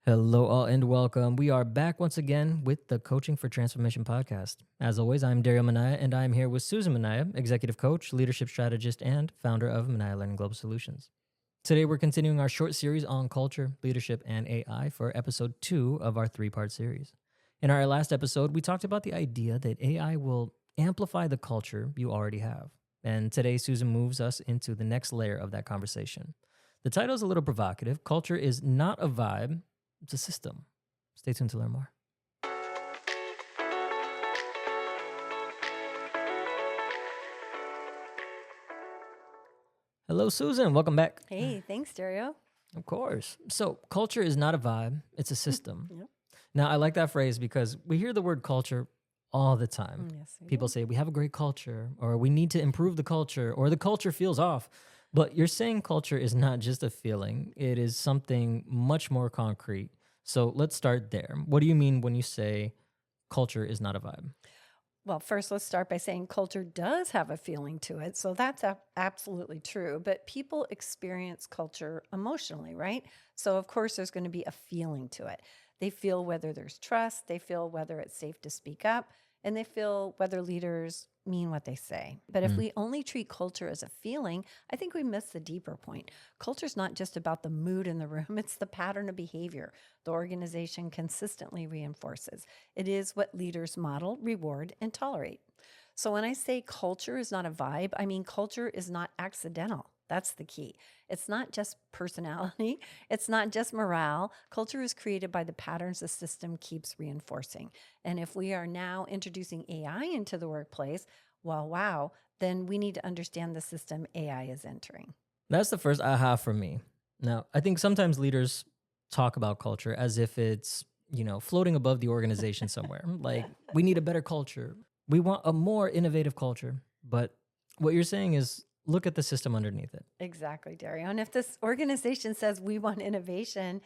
Hello, all, and welcome. We are back once again with the Coaching for Transformation podcast. As always, I'm Dario Minaya, and I'm here with Susan Minaya, Executive Coach, Leadership Strategist, and founder of Minaya Learning Global Solutions. Today, we're continuing our short series on culture, leadership, and AI for episode 2 of our 3-part series. In our last episode, we talked about the idea that AI will amplify the culture you already have. And today, Susan moves us into the next layer of that conversation. The title is a little provocative. Culture is not a vibe. It's a system. Stay tuned to learn more. Hello, Susan. Welcome back. Hey, thanks, Dario. Of course. So culture is not a vibe. It's a system. Yep. Now, I like that phrase because we hear the word culture all the time. Yes, People say we have a great culture, or we need to improve the culture, or the culture feels off. But you're saying culture is not just a feeling. It is something much more concrete. So let's start there. What do you mean when you say culture is not a vibe? Well, first, let's start by saying culture does have a feeling to it. So that's absolutely true. But people experience culture emotionally, right? So, of course, there's going to be a feeling to it. They feel whether there's trust, they feel whether it's safe to speak up, and they feel whether leaders mean what they say. But if we only treat culture as a feeling, I think we miss the deeper point. Culture is not just about the mood in the room, it's the pattern of behavior the organization consistently reinforces. It is what leaders model, reward, and tolerate. So when I say culture is not a vibe, I mean culture is not accidental. That's the key. It's not just personality. It's not just morale. Culture is created by the patterns the system keeps reinforcing. And if we are now introducing AI into the workplace, well, wow, then we need to understand the system AI is entering. That's the first aha for me. Now, I think sometimes leaders talk about culture as if it's, floating above the organization somewhere. Like, we need a better culture. We want a more innovative culture. But what you're saying is, look at the system underneath it. Exactly, Dario. And if this organization says we want innovation,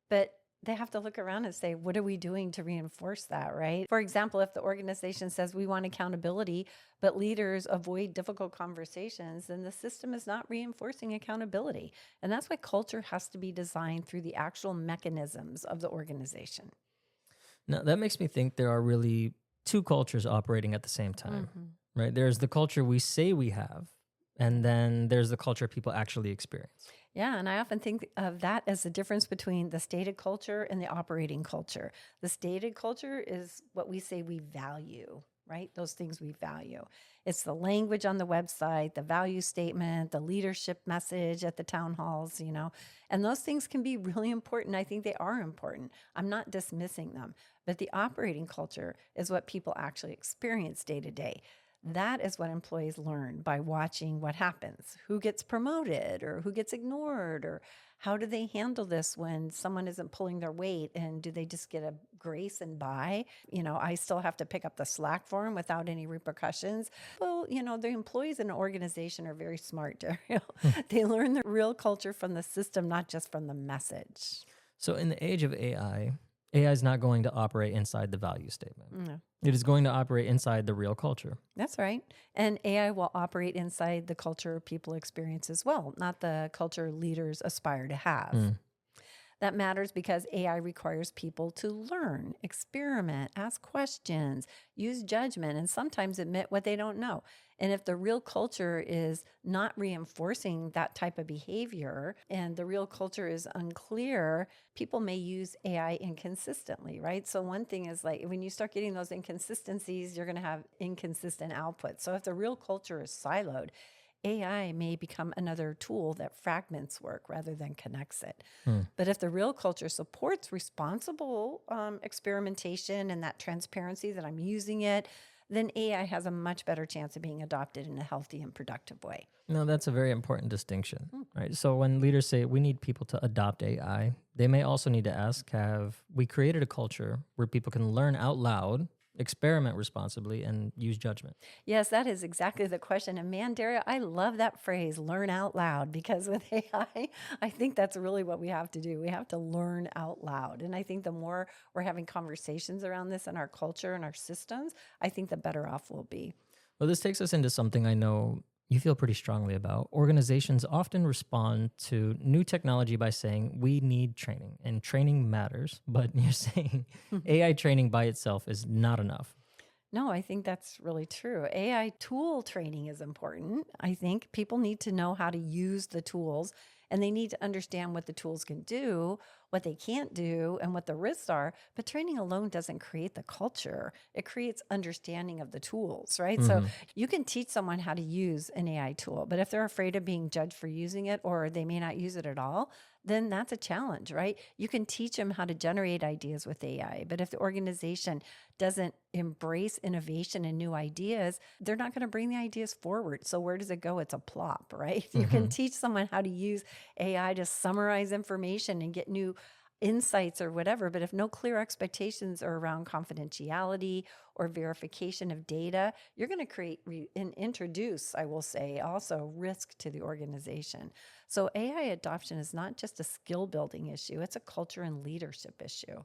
but they have to look around and say, what are we doing to reinforce that, right? For example, if the organization says we want accountability, but leaders avoid difficult conversations, then the system is not reinforcing accountability. And that's why culture has to be designed through the actual mechanisms of the organization. Now, that makes me think there are really two cultures operating at the same time, right? There's the culture we say we have, and then there's the culture people actually experience. Yeah, and I often think of that as the difference between the stated culture and the operating culture. The stated culture is what we say we value, right? Those things we value. It's the language on the website, the value statement, the leadership message at the town halls, and those things can be really important. I think they are important. I'm not dismissing them, but the operating culture is what people actually experience day to day. That is what employees learn by watching what happens, who gets promoted or who gets ignored, or how do they handle this when someone isn't pulling their weight, and do they just get a grace and bye? I still have to pick up the slack for them without any repercussions. Well, the employees in an organization are very smart, Dario. They learn the real culture from the system, not just from the message. So in the age of AI is not going to operate inside the value statement. No. It is going to operate inside the real culture. That's right. And AI will operate inside the culture people experience as well, not the culture leaders aspire to have. That matters because AI requires people to learn, experiment, ask questions, use judgment, and sometimes admit what they don't know. And if the real culture is not reinforcing that type of behavior and the real culture is unclear, people may use AI inconsistently, right? So one thing is, like, when you start getting those inconsistencies, you're going to have inconsistent output. So if the real culture is siloed, AI may become another tool that fragments work rather than connects it. But if the real culture supports responsible experimentation and that transparency that I'm using it, then AI has a much better chance of being adopted in a healthy and productive way. No, that's a very important distinction, right? So when leaders say we need people to adopt AI, they may also need to ask, have we created a culture where people can learn out loud, experiment responsibly, and use judgment? Yes, that is exactly the question. And man, Daria, I love that phrase, learn out loud, because with AI, I think that's really what we have to do. We have to learn out loud. And I think the more we're having conversations around this in our culture and our systems, I think the better off we'll be. Well, this takes us into something I know you feel pretty strongly about, organizations often respond to new technology by saying, we need training, and training matters. But you're saying AI training by itself is not enough. No, I think that's really true. AI tool training is important. I think people need to know how to use the tools and they need to understand what the tools can do, what they can't do, and what the risks are. But training alone doesn't create the culture, it creates understanding of the tools, right? So Mhm. you can teach someone how to use an AI tool, but if they're afraid of being judged for using it or they may not use it at all, then that's a challenge, right? You can teach them how to generate ideas with AI, but if the organization doesn't embrace innovation and new ideas, they're not going to bring the ideas forward. So where does it go? It's a plop, right? You can Mhm. teach someone how to use AI to summarize information and get new insights or whatever, but if no clear expectations are around confidentiality or verification of data, you're going to create and introduce, I will say, also risk to the organization. So AI adoption is not just a skill building issue, it's a culture and leadership issue.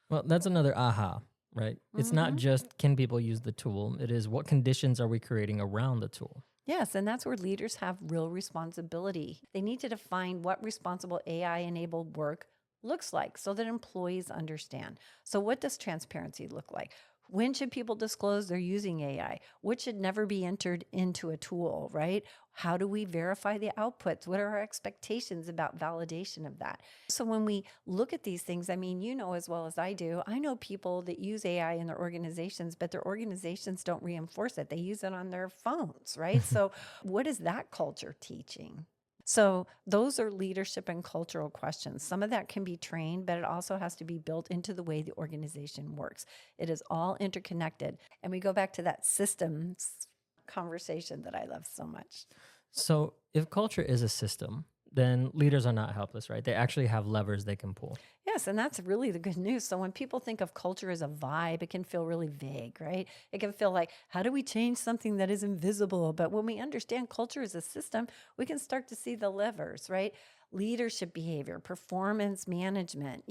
Well, that's another aha, right? It's not Mm-hmm. just can people use the tool, it is what conditions are we creating around the tool. Yes, and that's where leaders have real responsibility. They need to define what responsible AI enabled work looks like so that employees understand. So, what does transparency look like? When should people disclose they're using AI? What should never be entered into a tool, right? How do we verify the outputs? What are our expectations about validation of that? So, when we look at these things, I mean, you know as well as I do, I know people that use AI in their organizations, but their organizations don't reinforce it. They use it on their phones, right? So, what is that culture teaching? So, those are leadership and cultural questions. Some of that can be trained, but it also has to be built into the way the organization works. It is all interconnected. And we go back to that systems conversation that I love so much. So, if culture is a system, then leaders are not helpless, right? They actually have levers they can pull. Yes, and that's really the good news. So when people think of culture as a vibe, it can feel really vague, right? It can feel like, how do we change something that is invisible? But when we understand culture as a system, we can start to see the levers, right? Leadership behavior, performance management,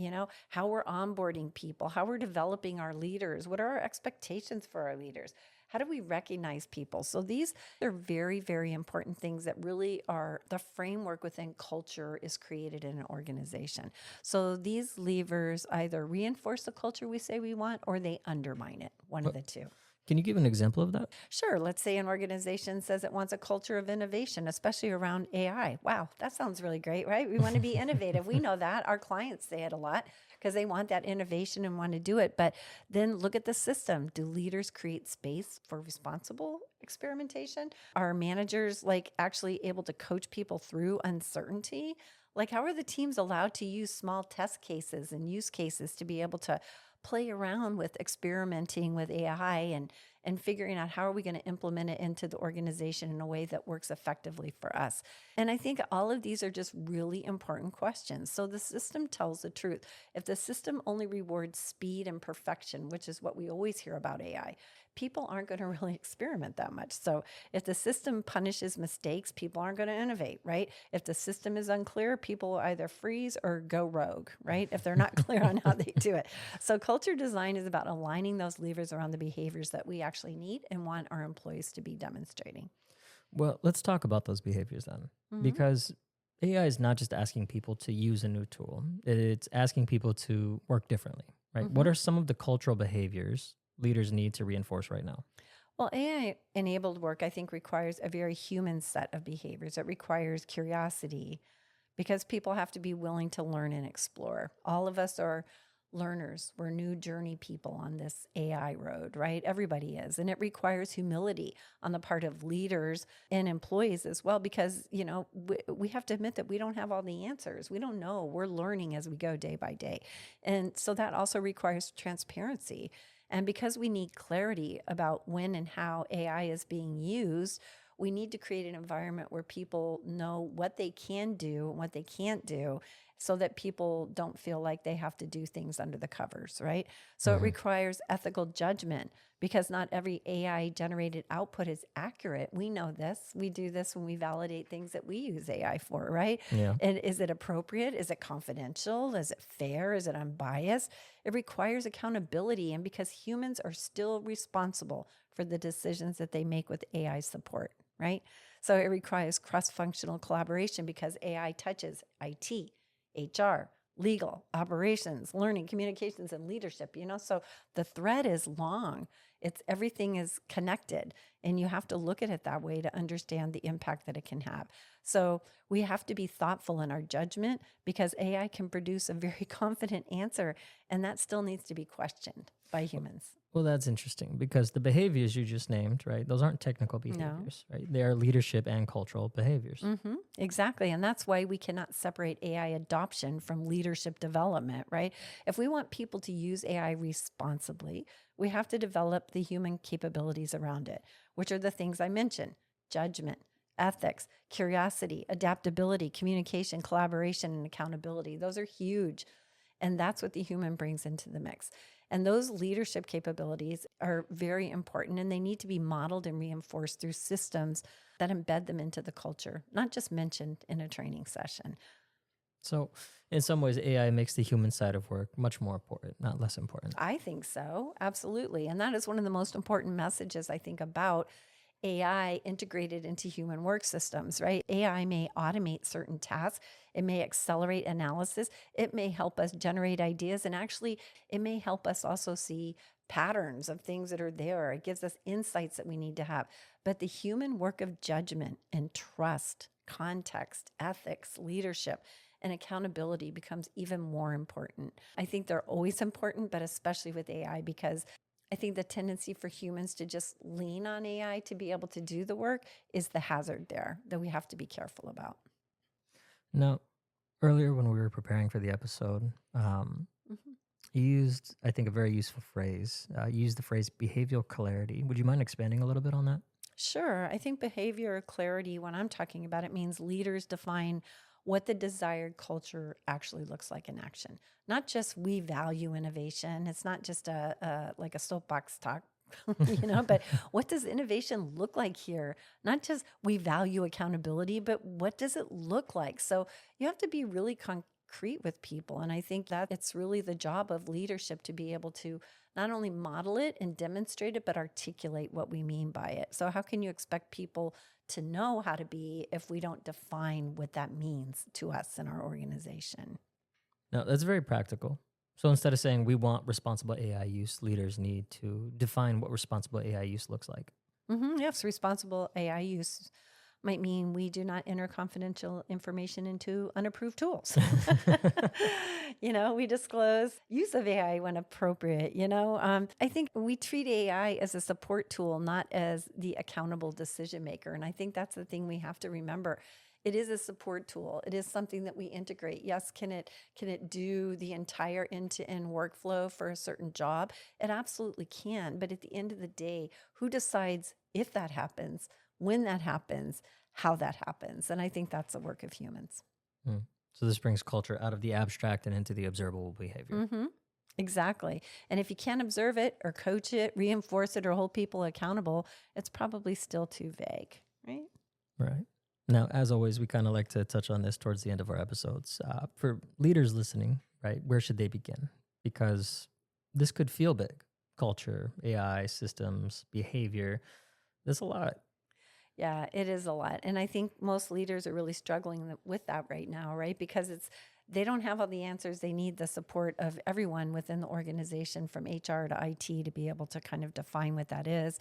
how we're onboarding people, how we're developing our leaders, what are our expectations for our leaders? How do we recognize people? So these are very, very important things that really are the framework within culture is created in an organization. So these levers either reinforce the culture we say we want or they undermine it, one of But the two. can you give an example of that? Sure, let's say an organization says it wants a culture of innovation, especially around AI. Wow, that sounds really great, right? We want to be innovative. We know that. Our clients say it a lot because they want that innovation and want to do it. But then look at the system. Do leaders create space for responsible experimentation? Are managers actually able to coach people through uncertainty? Like, how are the teams allowed to use small test cases and use cases to be able to play around with experimenting with AI and figuring out how are we going to implement it into the organization in a way that works effectively for us. And I think all of these are just really important questions. So the system tells the truth. If the system only rewards speed and perfection, which is what we always hear about AI, people aren't going to really experiment that much. So if the system punishes mistakes, people aren't going to innovate, right? If the system is unclear, people will either freeze or go rogue, right? If they're not clear on how they do it. So culture design is about aligning those levers around the behaviors that we actually need and want our employees to be demonstrating. Well, let's talk about those behaviors then. Mm-hmm. Because AI is not just asking people to use a new tool, it's asking people to work differently, right? Mm-hmm. What are some of the cultural behaviors leaders need to reinforce right now? Well, AI enabled work, I think, requires a very human set of behaviors. It requires curiosity because people have to be willing to learn and explore. All of us are learners. We're new journey people on this AI road, right? Everybody is. And it requires humility on the part of leaders and employees as well, because, we have to admit that we don't have all the answers. We don't know. We're learning as we go day by day. And so that also requires transparency. And because we need clarity about when and how AI is being used, we need to create an environment where people know what they can do and what they can't do so that people don't feel like they have to do things under the covers, right? So it Mhm. requires ethical judgment because not every AI generated output is accurate. We know this. We do this when we validate things that we use AI for, right? Yeah. And is it appropriate? Is it confidential? Is it fair? Is it unbiased? It requires accountability. And because humans are still responsible for the decisions that they make with AI support, right? So it requires cross-functional collaboration because AI touches IT, HR, legal, operations, learning, communications, and leadership, so the thread is long. Everything is connected, and you have to look at it that way to understand the impact that it can have. So we have to be thoughtful in our judgment because AI can produce a very confident answer, and that still needs to be questioned by humans. Well, that's interesting because the behaviors you just named, right? Those aren't technical No. behaviors, right? They are leadership and cultural behaviors. Exactly. And that's why we cannot separate AI adoption from leadership development, right? If we want people to use AI responsibly, we have to develop the human capabilities around it, which are the things I mentioned: judgment, ethics, curiosity, adaptability, communication, collaboration, and accountability. Those are huge. And that's what the human brings into the mix. And those leadership capabilities are very important, and they need to be modeled and reinforced through systems that embed them into the culture, not just mentioned in a training session. So, in some ways, AI makes the human side of work much more important, not less important. I think so, absolutely. And that is one of the most important messages I think about AI integrated into human work systems, right? AI may automate certain tasks. It may accelerate analysis. It may help us generate ideas. And actually, it may help us also see patterns of things that are there. It gives us insights that we need to have. But the human work of judgment and trust, context, ethics, leadership, and accountability becomes even more important. I think they're always important, but especially with AI, because I think the tendency for humans to just lean on AI to be able to do the work is the hazard there that we have to be careful about. Now, earlier when we were preparing for the episode, you used, I think, a very useful phrase. You used the phrase behavioral clarity. Would you mind expanding a little bit on that? Sure. I think behavior clarity, when I'm talking about it, means leaders define what the desired culture actually looks like in action. Not just we value innovation. It's not just like a soapbox talk, but what does innovation look like here? Not just we value accountability, but what does it look like? So you have to be really concrete with people. And I think that it's really the job of leadership to be able to not only model it and demonstrate it, but articulate what we mean by it. So how can you expect people to know how to be if we don't define what that means to us in our organization? No, that's very practical. So instead of saying we want responsible AI use, leaders need to define what responsible AI use looks like. Yes, responsible AI use might mean we do not enter confidential information into unapproved tools. We disclose use of AI when appropriate. I think we treat AI as a support tool, not as the accountable decision maker. And I think that's the thing we have to remember. It is a support tool. It is something that we integrate. Yes, can it do the entire end-to-end workflow for a certain job? It absolutely can. But at the end of the day, who decides if that happens, when that happens, how that happens? And I think that's the work of humans. So this brings culture out of the abstract and into the observable behavior. Exactly. And if you can't observe it or coach it, reinforce it, or hold people accountable, it's probably still too vague, right? Right. Now, as always, we kind of like to touch on this towards the end of our episodes. For leaders listening, right, where should they begin? Because this could feel big. Culture, AI, systems, behavior. There's a lot. Yeah, it is a lot. And I think most leaders are really struggling with that right now, right? Because they don't have all the answers. They need the support of everyone within the organization, from HR to IT, to be able to kind of define what that is.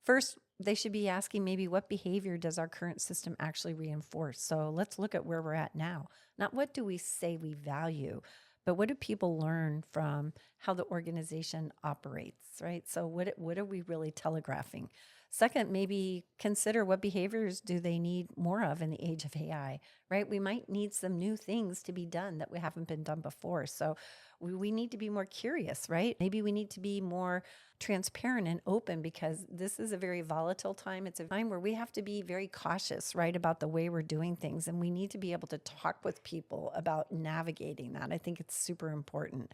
First, they should be asking maybe what behavior does our current system actually reinforce? So let's look at where we're at now. Not what do we say we value, but what do people learn from how the organization operates, right? So what are we really telegraphing? Second, maybe consider what behaviors do they need more of in the age of AI, right? We might need some new things to be done that we haven't been done before. So we need to be more curious, right? Maybe we need to be more transparent and open, because this is a very volatile time. It's a time where we have to be very cautious, right, about the way we're doing things. And we need to be able to talk with people about navigating that. I think it's super important.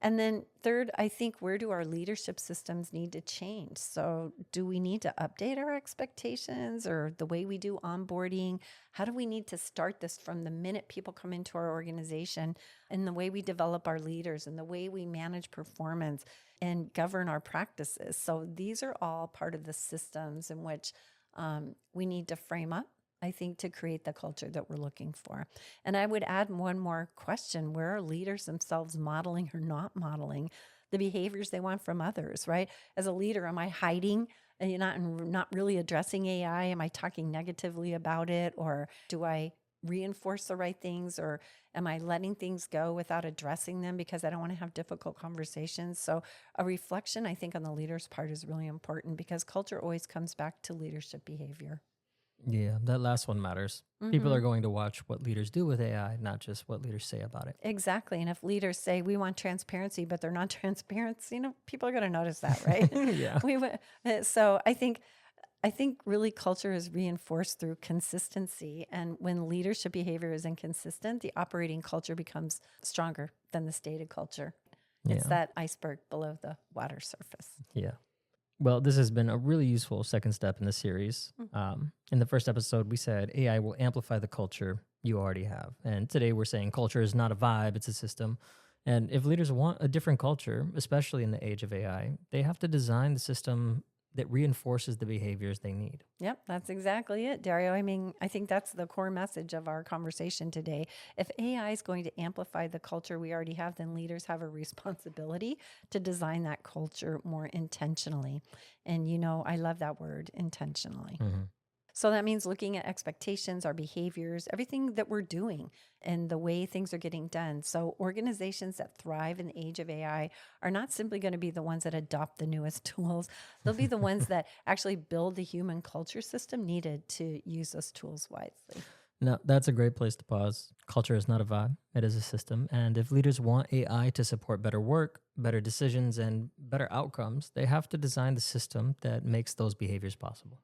And then third, I think, where do our leadership systems need to change? So do we need to update our expectations or the way we do onboarding? How do we need to start this from the minute people come into our organization, and the way we develop our leaders and the way we manage performance and govern our practices? So these are all part of the systems in which We need to frame up, I think, to create the culture that we're looking for. And I would add one more question: where are leaders themselves modeling or not modeling the behaviors they want from others, right? As a leader, am I hiding and you're not really addressing AI? Am I talking negatively about it? Or do I reinforce the right things, or am I letting things go without addressing them because I don't want to have difficult conversations? So a reflection, I think, on the leader's part is really important, because culture always comes back to leadership behavior. Yeah, that last one matters. People are going to watch what leaders do with AI, not just what leaders say about it. Exactly. And if leaders say we want transparency, but they're not transparent, people are going to notice that, right? Yeah. So I think really culture is reinforced through consistency. And when leadership behavior is inconsistent, the operating culture becomes stronger than the stated culture. It's Yeah. that iceberg below the water surface. Yeah. Well, this has been a really useful second step in the series. In the first episode, we said AI will amplify the culture you already have. And today we're saying culture is not a vibe, it's a system. And if leaders want a different culture, especially in the age of AI, they have to design the system that reinforces the behaviors they need. Yep, that's exactly it, Dario. I mean, I think that's the core message of our conversation today. If AI is going to amplify the culture we already have, then leaders have a responsibility to design that culture more intentionally. And, I love that word, intentionally. So that means looking at expectations, our behaviors, everything that we're doing, and the way things are getting done. So organizations that thrive in the age of AI are not simply going to be the ones that adopt the newest tools. They'll be the ones that actually build the human culture system needed to use those tools wisely. No, that's a great place to pause. Culture is not a vibe, it is a system. And if leaders want AI to support better work, better decisions, and better outcomes, they have to design the system that makes those behaviors possible.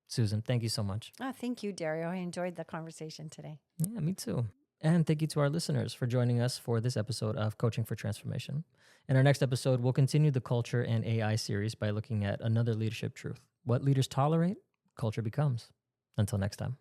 Susan, thank you so much. Thank you, Dario. I enjoyed the conversation today. Yeah, me too. And thank you to our listeners for joining us for this episode of Coaching for Transformation. In our next episode, we'll continue the culture and AI series by looking at another leadership truth. What leaders tolerate, culture becomes. Until next time.